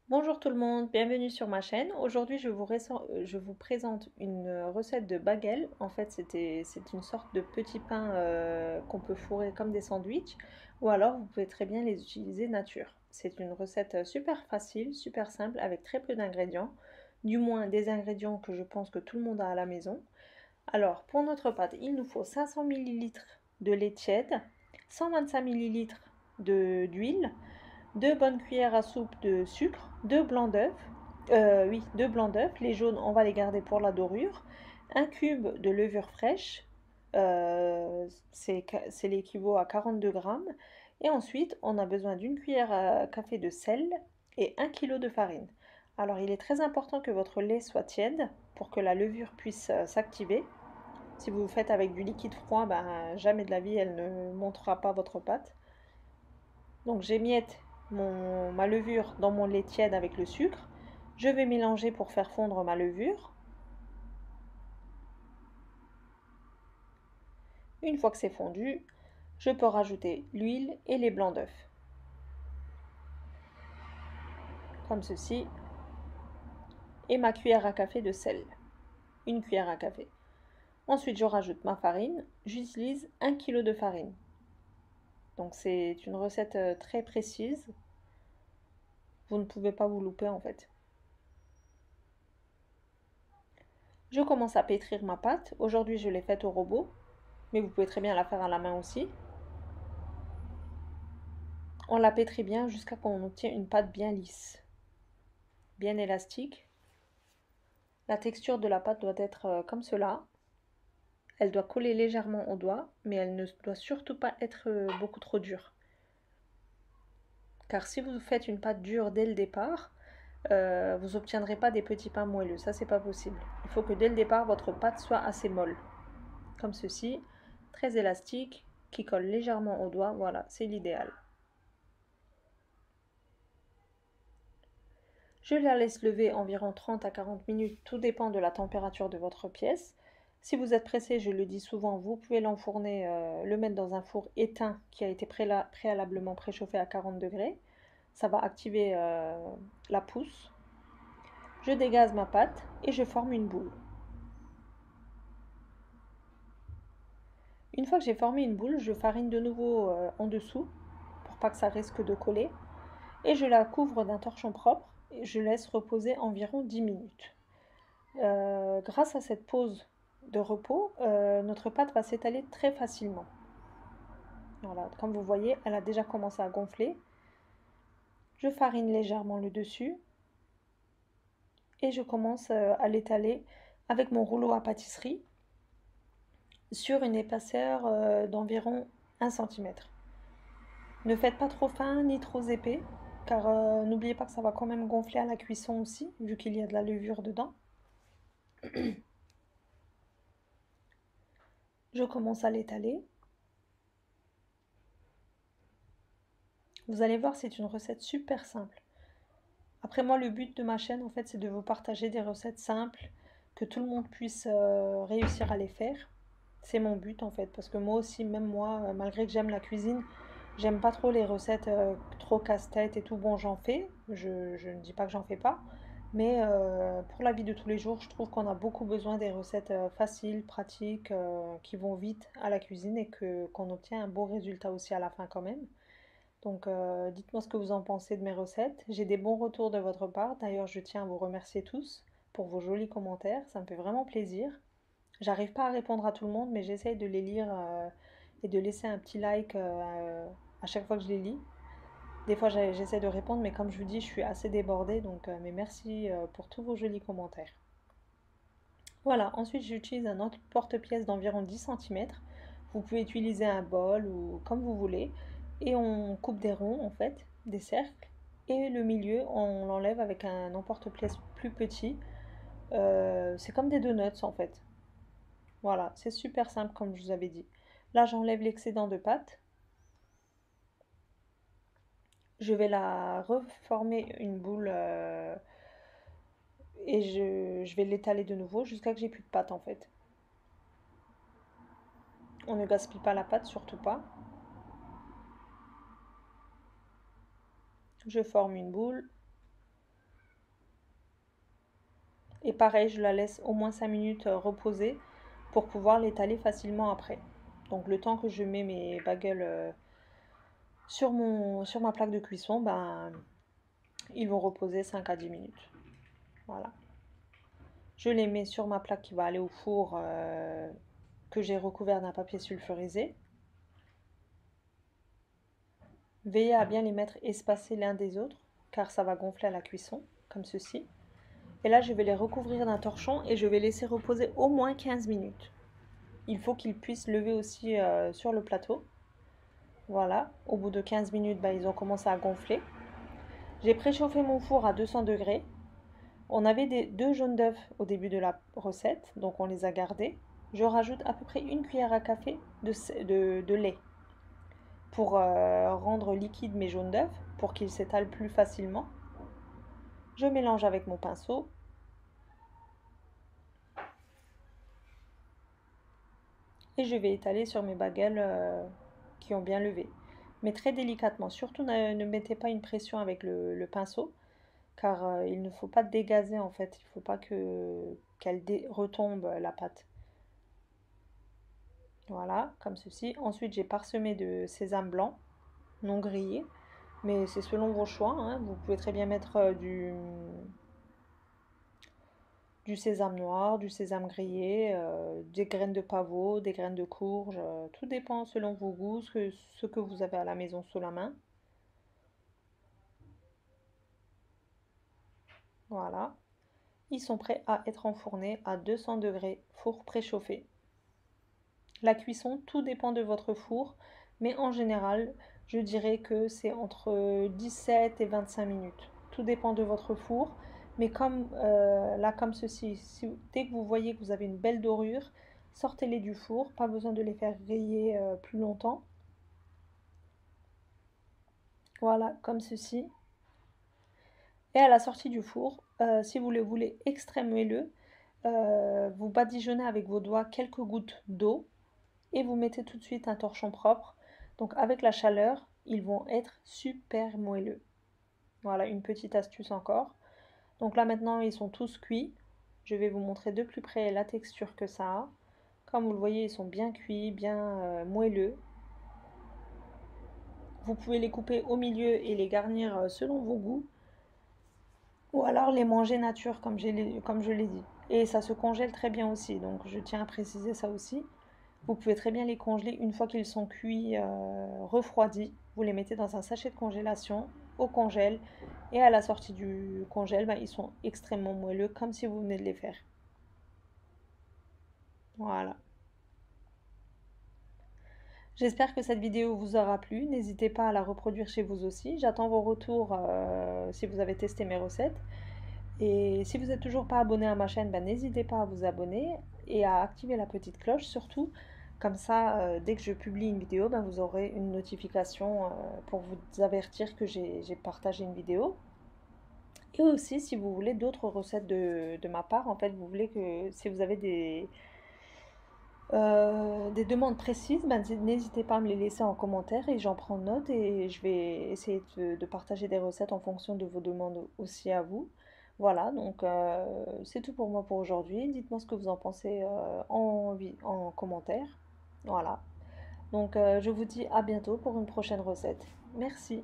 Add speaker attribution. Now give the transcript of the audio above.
Speaker 1: Bonjour tout le monde, bienvenue sur ma chaîne. Aujourd'hui, je vous présente une recette de bagel. En fait, c'est une sorte de petit pain qu'on peut fourrer comme des sandwichs, ou alors vous pouvez très bien les utiliser nature. C'est une recette super facile, super simple, avec très peu d'ingrédients, du moins des ingrédients que je pense que tout le monde a à la maison. Alors, pour notre pâte, il nous faut 500 millilitres de lait tiède, 125 millilitres d'huile, 2 bonnes cuillères à soupe de sucre, 2 blancs d'œufs, oui, 2 blancs d'œufs, les jaunes on va les garder pour la dorure, un cube de levure fraîche, c'est l'équivaut à 42 grammes, et ensuite on a besoin d'une cuillère à café de sel et 1 kg de farine. Alors il est très important que votre lait soit tiède pour que la levure puisse s'activer. Si vous le faites avec du liquide froid, ben, jamais de la vie elle ne montera pas votre pâte. Donc j'émiette ma levure dans mon lait tiède avec le sucre. Je vais mélanger pour faire fondre ma levure. Une fois que c'est fondu, je peux rajouter l'huile et les blancs d'œufs, comme ceci, et ma cuillère à café de sel, une cuillère à café. Ensuite, je rajoute ma farine. J'utilise 1 kg de farine. Donc c'est une recette très précise. Vous ne pouvez pas vous louper en fait. Je commence à pétrir ma pâte. Aujourd'hui, je l'ai faite au robot, mais vous pouvez très bien la faire à la main aussi. On la pétrit bien jusqu'à ce qu'on obtienne une pâte bien lisse, bien élastique. La texture de la pâte doit être comme cela. Elle doit coller légèrement au doigt, mais elle ne doit surtout pas être beaucoup trop dure. Car si vous faites une pâte dure dès le départ, vous n'obtiendrez pas des petits pains moelleux. Ça, c'est pas possible. Il faut que dès le départ, votre pâte soit assez molle. Comme ceci, très élastique, qui colle légèrement au doigt. Voilà, c'est l'idéal. Je la laisse lever environ 30 à 40 minutes, tout dépend de la température de votre pièce. Si vous êtes pressé, je le dis souvent, vous pouvez l'enfourner, le mettre dans un four éteint qui a été préalablement préchauffé à 40 degrés. Ça va activer la pousse. Je dégaze ma pâte et je forme une boule. Une fois que j'ai formé une boule, je farine de nouveau en dessous pour pas que ça risque de coller. Et je la couvre d'un torchon propre et je laisse reposer environ 10 minutes. Grâce à cette pause de repos, notre pâte va s'étaler très facilement. Voilà, comme vous voyez, elle a déjà commencé à gonfler. Je farine légèrement le dessus et je commence à l'étaler avec mon rouleau à pâtisserie sur une épaisseur d'environ 1 cm. Ne faites pas trop fin ni trop épais, car n'oubliez pas que ça va quand même gonfler à la cuisson aussi, vu qu'il y a de la levure dedans. Je commence à l'étaler. Vous allez voir, c'est une recette super simple. Après moi, le but de ma chaîne, en fait, c'est de vous partager des recettes simples, que tout le monde puisse réussir à les faire. C'est mon but, en fait, parce que moi aussi, même moi, malgré que j'aime la cuisine, j'aime pas trop les recettes trop casse-tête et tout. Bon, j'en fais, je ne dis pas que j'en fais pas, mais pour la vie de tous les jours, je trouve qu'on a beaucoup besoin des recettes faciles, pratiques, qui vont vite à la cuisine et qu'on obtient un beau résultat aussi à la fin quand même. Donc, dites-moi ce que vous en pensez de mes recettes. J'ai des bons retours de votre part. D'ailleurs, je tiens à vous remercier tous pour vos jolis commentaires. Ça me fait vraiment plaisir. J'arrive pas à répondre à tout le monde, mais j'essaye de les lire et de laisser un petit like à chaque fois que je les lis. Des fois, j'essaie de répondre, mais comme je vous dis, je suis assez débordée. Donc, mais merci pour tous vos jolis commentaires. Voilà, ensuite j'utilise un autre porte-pièce d'environ 10 cm. Vous pouvez utiliser un bol ou comme vous voulez. Et on coupe des ronds en fait, des cercles. Et le milieu, on l'enlève avec un emporte-pièce plus petit. C'est comme des donuts en fait. Voilà, c'est super simple comme je vous avais dit. Là, j'enlève l'excédent de pâte. Je vais la reformer une boule et je vais l'étaler de nouveau jusqu'à que j'ai plus de pâte en fait. On ne gaspille pas la pâte, surtout pas. Je forme une boule Et pareil, je la laisse au moins 5 minutes reposer pour pouvoir l'étaler facilement après. Donc le temps que je mets mes bagels sur ma plaque de cuisson, ben, ils vont reposer 5 à 10 minutes. Voilà. Je les mets sur ma plaque qui va aller au four que j'ai recouvert d'un papier sulfurisé. Veillez à bien les mettre espacés l'un des autres, car ça va gonfler à la cuisson, comme ceci. Et là, je vais les recouvrir d'un torchon et je vais laisser reposer au moins 15 minutes. Il faut qu'ils puissent lever aussi sur le plateau. Voilà, au bout de 15 minutes, bah, ils ont commencé à gonfler. J'ai préchauffé mon four à 200 degrés. On avait deux jaunes d'œufs au début de la recette, donc on les a gardés. Je rajoute à peu près une cuillère à café de lait pour rendre liquide mes jaunes d'œufs, pour qu'ils s'étalent plus facilement. Je mélange avec mon pinceau. Et je vais étaler sur mes bagels qui ont bien levé. Mais très délicatement. Surtout ne mettez pas une pression avec le pinceau, car il ne faut pas dégazer en fait. Il ne faut pas qu'elle retombe la pâte. Voilà, comme ceci. Ensuite, j'ai parsemé de sésame blanc, non grillé. Mais c'est selon vos choix, hein. Vous pouvez très bien mettre du sésame noir, du sésame grillé, des graines de pavot, des graines de courge. Tout dépend selon vos goûts, ce que vous avez à la maison sous la main. Voilà. Ils sont prêts à être enfournés à 200 degrés, four préchauffé. La cuisson, tout dépend de votre four, mais en général, je dirais que c'est entre 17 et 25 minutes. Tout dépend de votre four, mais comme là, comme ceci, dès que vous voyez que vous avez une belle dorure, sortez-les du four, pas besoin de les faire griller plus longtemps. Voilà, comme ceci. Et à la sortie du four, si vous le voulez extrêmement moelleux, vous badigeonnez avec vos doigts quelques gouttes d'eau et vous mettez tout de suite un torchon propre. Donc avec la chaleur, ils vont être super moelleux. Voilà une petite astuce encore. Donc là maintenant, ils sont tous cuits. Je vais vous montrer de plus près la texture que ça a. Comme vous le voyez, ils sont bien cuits, bien moelleux. Vous pouvez les couper au milieu et les garnir selon vos goûts. Ou alors les manger nature, comme je l'ai dit. Et ça se congèle très bien aussi, donc je tiens à préciser ça aussi. Vous pouvez très bien les congeler une fois qu'ils sont cuits, refroidis. Vous les mettez dans un sachet de congélation, au congèle, et à la sortie du congèle, ben, ils sont extrêmement moelleux, comme si vous venez de les faire. Voilà. J'espère que cette vidéo vous aura plu. N'hésitez pas à la reproduire chez vous aussi. J'attends vos retours si vous avez testé mes recettes. Et si vous n'êtes toujours pas abonné à ma chaîne, ben, n'hésitez pas à vous abonner et à activer la petite cloche surtout. Comme ça, dès que je publie une vidéo, ben, vous aurez une notification pour vous avertir que j'ai partagé une vidéo. Et aussi, si vous voulez d'autres recettes de ma part, en fait, vous voulez que si vous avez des demandes précises, ben, n'hésitez pas à me les laisser en commentaire et j'en prends note et je vais essayer de partager des recettes en fonction de vos demandes aussi à vous. Voilà, donc c'est tout pour moi pour aujourd'hui. Dites-moi ce que vous en pensez en commentaire. Voilà, donc je vous dis à bientôt pour une prochaine recette. Merci.